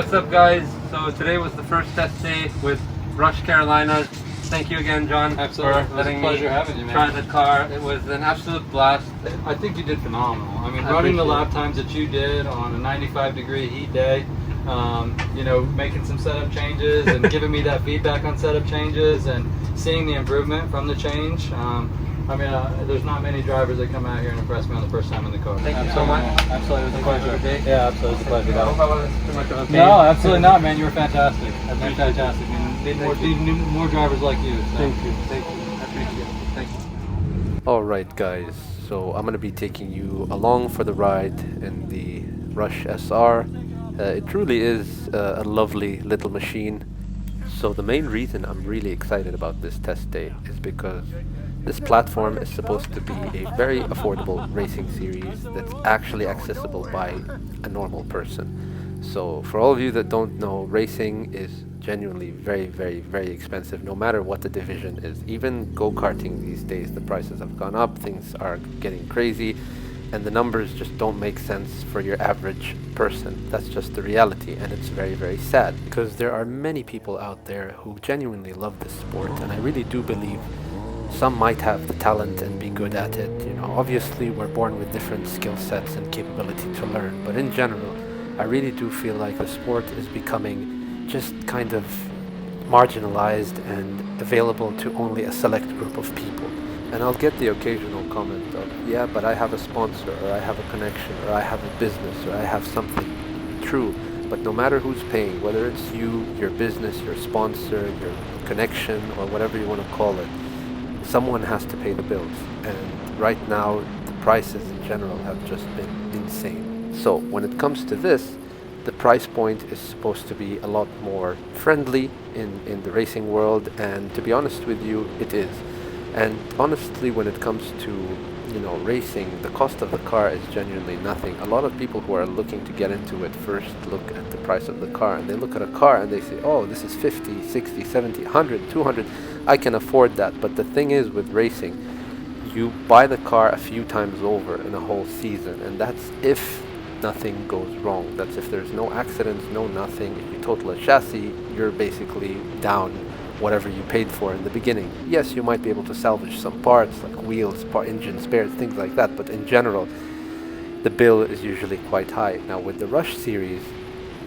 What's up, guys? So today was the first test day with Rush Carolinas. Thank you again, John. Absolutely. For It was a letting pleasure me having you, man. try the car. It was an absolute blast. I think you did phenomenal. I mean, I running the appreciate lap times that you did on a 95-degree heat day, making some setup changes and giving me that feedback on setup changes and seeing the improvement from the change. There's not many drivers that come out here and impress me on the first time in the car. Thank you so much. Absolutely, it was a pleasure. Okay. Yeah, absolutely, it was a pleasure. I hope I wasn't too much of a pain. No, absolutely not, man. You were fantastic. You're fantastic. I mean, need more drivers like you. So. Thank you. Thank you. I appreciate it. Thank you. Alright guys, so I'm going to be taking you along for the ride in the Rush SR. It truly is a lovely little machine. So the main reason I'm really excited about this test day is because this platform is supposed to be a very affordable racing series that's actually accessible by a normal person. So for all of you that don't know, racing is genuinely very, very, very expensive no matter what the division is. Even go-karting these days, the prices have gone up, things are getting crazy, and the numbers just don't make sense for your average person. That's just the reality, and it's very, very sad because there are many people out there who genuinely love this sport, and I really do believe some might have the talent and be good at it. Obviously we're born with different skill sets and capability to learn, but in general, I really do feel like the sport is becoming just kind of marginalized and available to only a select group of people. And I'll get the occasional comment of, yeah, but I have a sponsor, or I have a connection, or I have a business, or I have something. True, but no matter who's paying, whether it's you, your business, your sponsor, your connection, or whatever you want to call it, someone has to pay the bills. And right now, the prices in general have just been insane. So when it comes to this, the price point is supposed to be a lot more friendly in the racing world, and to be honest with you, it is. And honestly, when it comes to racing, the cost of the car is genuinely nothing. A lot of people who are looking to get into it first look at the price of the car, and they look at a car and they say, oh, this is 50, 60, 70, 100, 200, I can afford that. But the thing is, with racing, you buy the car a few times over in a whole season, and that's if nothing goes wrong. That's if there's no accidents, no nothing. If you total a chassis, you're basically down whatever you paid for in the beginning. Yes, you might be able to salvage some parts like wheels, engine spares, things like that, but in general, the bill is usually quite high. Now with the Rush series,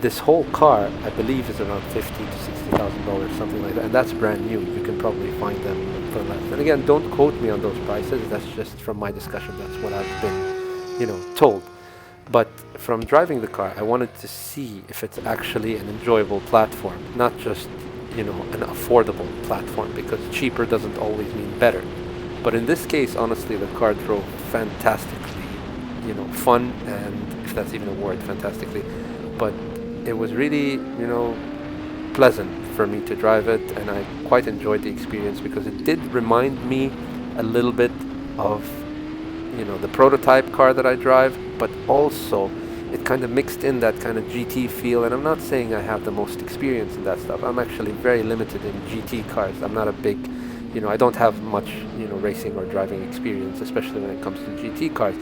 this whole car, I believe, is around $50,000 to $60,000, something like that, and that's brand new. You can probably find them for less. And again, don't quote me on those prices. That's just from my discussion. That's what I've been, told. But from driving the car, I wanted to see if it's actually an enjoyable platform, not just an affordable platform, because cheaper doesn't always mean better. But in this case, honestly, the car drove fantastically, fun, and if that's even a word, fantastically. But it was really, pleasant for me to drive it, and I quite enjoyed the experience because it did remind me a little bit of, the prototype car that I drive, but also it kind of mixed in that kind of GT feel. And I'm not saying I have the most experience in that stuff. I'm actually very limited in GT cars. I'm not a big, I don't have much, racing or driving experience, especially when it comes to GT cars.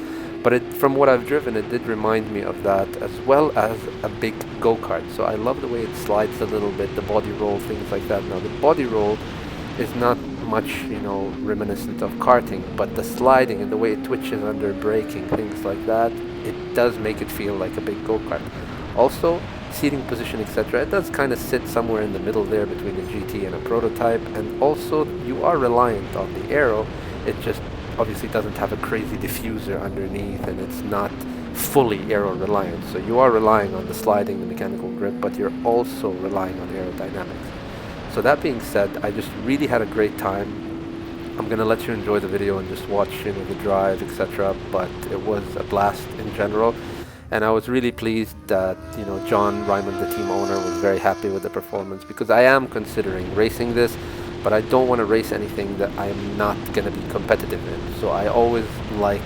But from what I've driven, it did remind me of that, as well as a big go-kart. So I love the way it slides a little bit, the body roll, things like that. Now, the body roll is not much, reminiscent of karting, but the sliding and the way it twitches under braking, things like that, it does make it feel like a big go-kart. Also, seating position, etc., it does kind of sit somewhere in the middle there between a GT and a prototype, and also you are reliant on the aero. It just obviously doesn't have a crazy diffuser underneath, and it's not fully aero reliant. So you are relying on the sliding, the mechanical grip, but you're also relying on aerodynamics. So that being said, I just really had a great time. I'm gonna let you enjoy the video and just watch, the drive, etc. But it was a blast in general, and I was really pleased that, John Ryman, the team owner, was very happy with the performance, because I am considering racing this, but I don't want to race anything that I am not gonna be competitive in. So I always like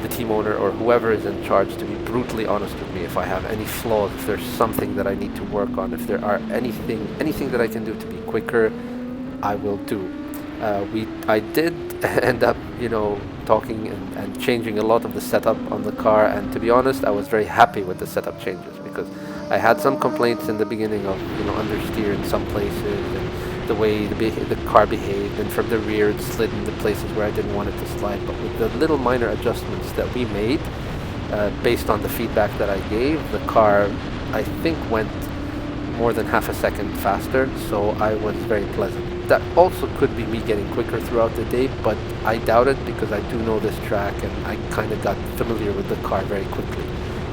the team owner or whoever is in charge to be brutally honest with me if I have any flaws, if there's something that I need to work on, if there are anything that I can do to be quicker, I will do. I did end up, talking and changing a lot of the setup on the car, and to be honest, I was very happy with the setup changes, because I had some complaints in the beginning of, understeer in some places and the way the car behaved, and from the rear it slid in the places where I didn't want it to slide. But with the little minor adjustments that we made, based on the feedback that I gave, the car, I think, went more than half a second faster, so I was very pleasant. That also could be me getting quicker throughout the day, but I doubt it because I do know this track and I kind of got familiar with the car very quickly.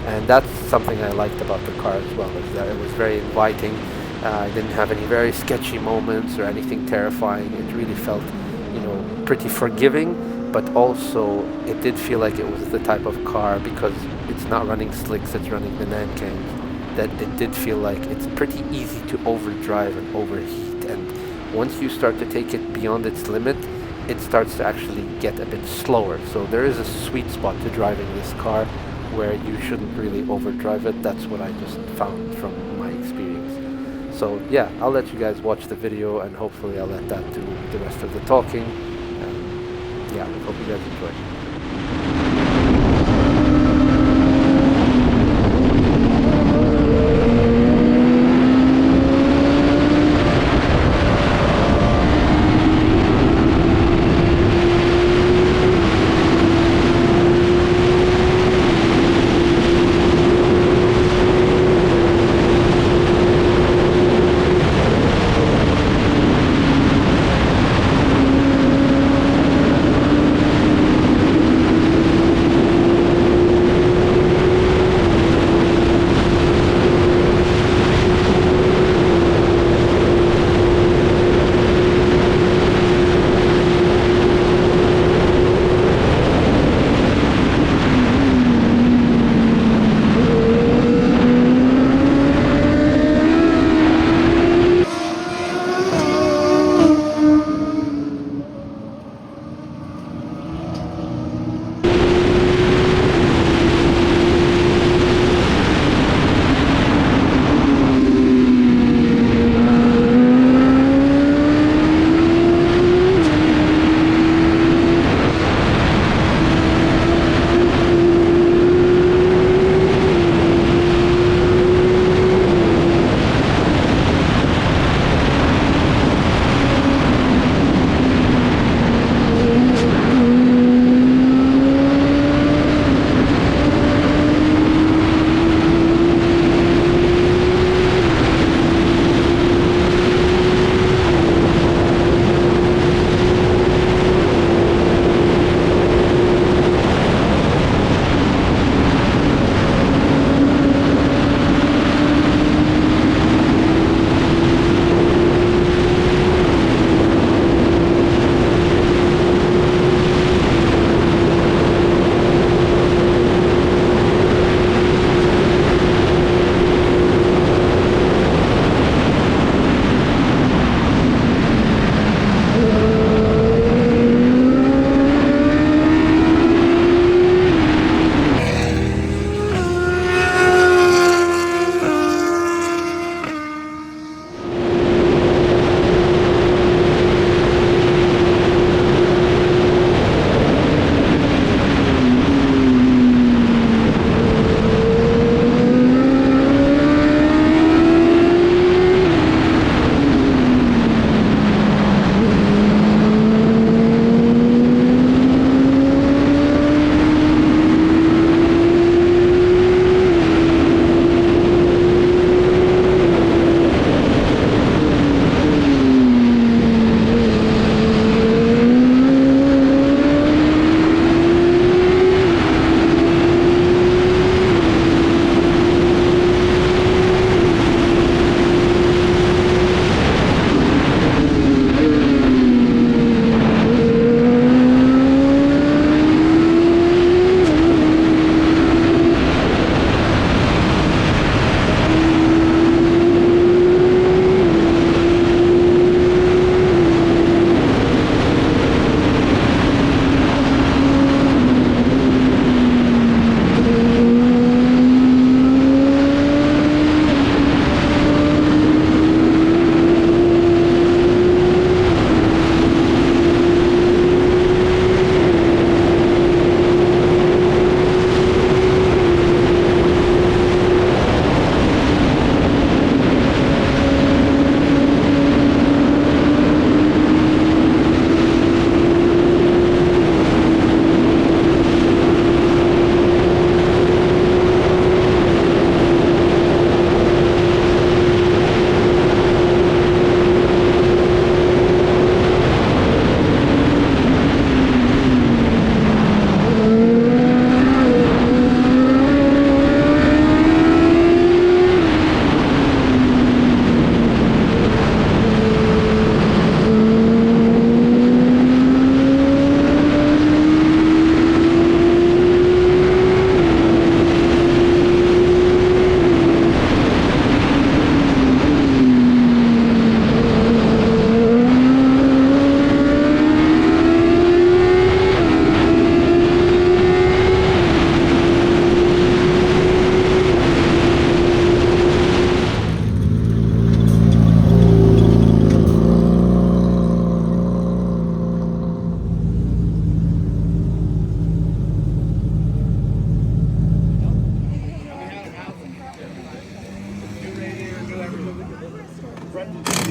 And that's something I liked about the car as well, is that it was very inviting. I didn't have any very sketchy moments or anything terrifying. It really felt, pretty forgiving, but also it did feel like it was the type of car, because it's not running slicks, it's running the Nankangs, that it did feel like it's pretty easy to overdrive and overheat. And once you start to take it beyond its limit, it starts to actually get a bit slower. So there is a sweet spot to driving this car where you shouldn't really overdrive it. That's what I just found from my experience. So yeah, I'll let you guys watch the video, and hopefully I'll let that do the rest of the talking. Yeah, hope you guys enjoy.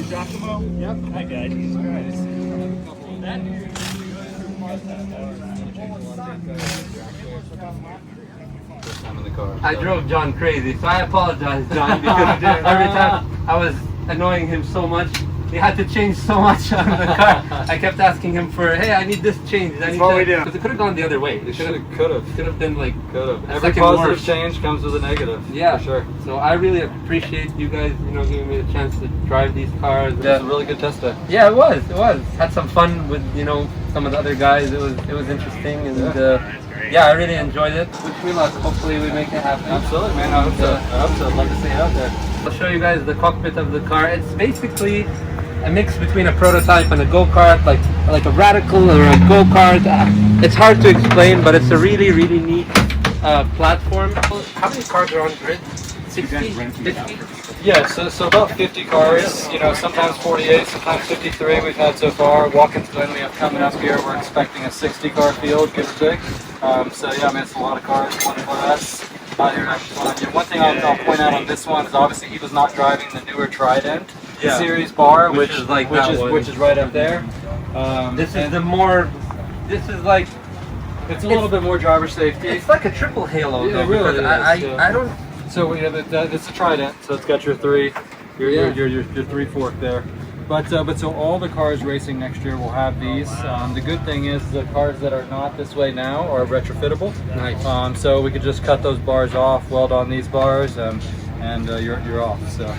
Giacomo? Yep. Hi, guys. First time in the car. I drove John crazy, so I apologize, John, because every time I was annoying him so much. He had to change so much on the car. I kept asking him for, hey, I need this change. I need what that. we do. Because it could have gone the other way. It Could could have. have been like a Every second positive worse. change comes with a negative. Yeah, for sure. So I really appreciate you guys, giving me the chance to drive these cars. It was a really good test day. Yeah, it was. Had some fun with some of the other guys. It was interesting, and I really enjoyed it. Wish me luck. Hopefully we make it happen. Absolutely, man. I hope so. I'd love to see it out there. I'll show you guys the cockpit of the car. It's basically a mix between a prototype and a go-kart, like a Radical or a go-kart. It's hard to explain, but it's a really, really neat platform. How many cars are on grid? 60? 50? Yeah, so about 50 cars, sometimes 48, sometimes 53 we've had so far. Watkins Glen we have coming up here, we're expecting a 60 car field, give or take. So yeah, I mean, it's a lot of cars, one for us out here having fun. Yeah, one thing I'll point out on this one is obviously he was not driving the newer Trident series bar, which is right up there. It's a little bit more driver safety. It's like a triple halo, Yeah, though. it really because is, I don't. So it's a Trident, so it's got your three fork there. But so all the cars racing next year will have these. The good thing is the cars that are not this way now are retrofittable. Nice. So we could just cut those bars off, weld on these bars, and you're off. So.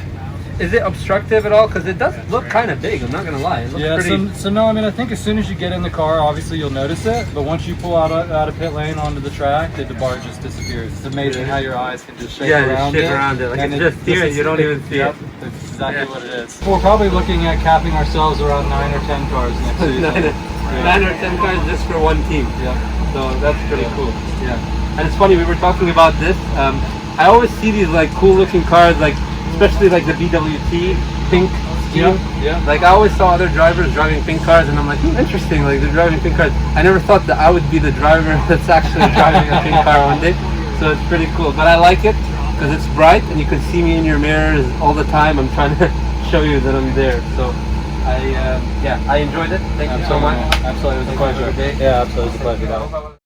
Is it obstructive at all? Because it does look kind of big. I'm not gonna lie. It looks pretty. So no, I mean I think as soon as you get in the car, obviously you'll notice it. But once you pull out of pit lane onto the track, the bar just disappears. It's amazing how your eyes can just shake around it. Like And it's just here. You don't even see Yep, it. that's exactly what it is. We're probably looking at capping ourselves around 9 or 10 cars next season. 9 or 10 cars just for one team. Yeah. So that's pretty cool. Yeah. And it's funny, we were talking about this. I always see these like cool looking cars, like especially like the BWT pink scheme. Yeah. Like I always saw other drivers driving pink cars, and I'm like, interesting. Like they're driving pink cars. I never thought that I would be the driver that's actually driving a pink car one day. So it's pretty cool. But I like it because it's bright and you can see me in your mirrors all the time. I'm trying to show you that I'm there. So I enjoyed it. Thank you so much. Absolutely, it was a pleasure. Yeah, absolutely, it was a pleasure.